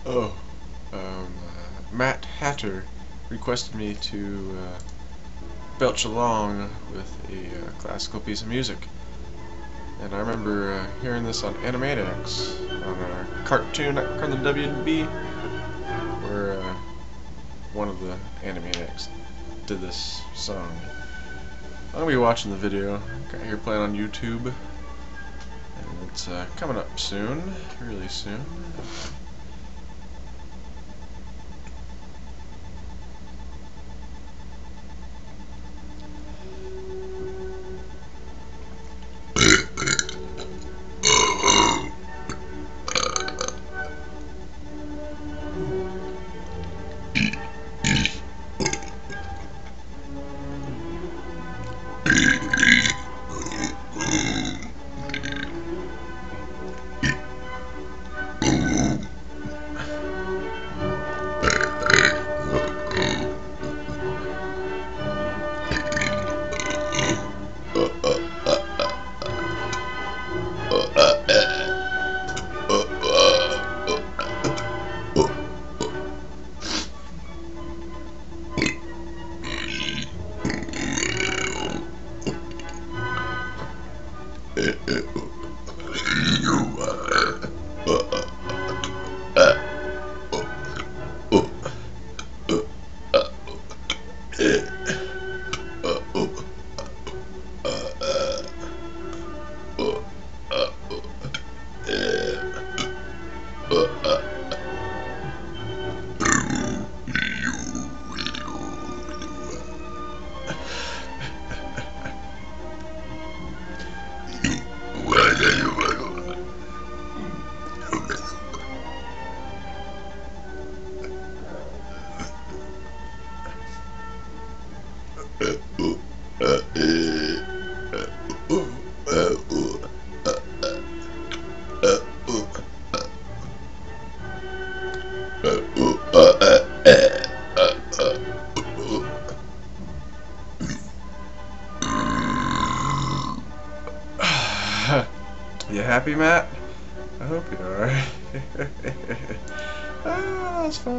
Oh, MattHatter requested me to belch along with a classical piece of music. And I remember hearing this on Animaniacs, on a cartoon on the WB, where one of the Animaniacs did this song. I'm going to be watching the video. Got here playing on YouTube. And it's coming up soon, really soon. You happy, Matt? I hope you are. Ah, that's fun.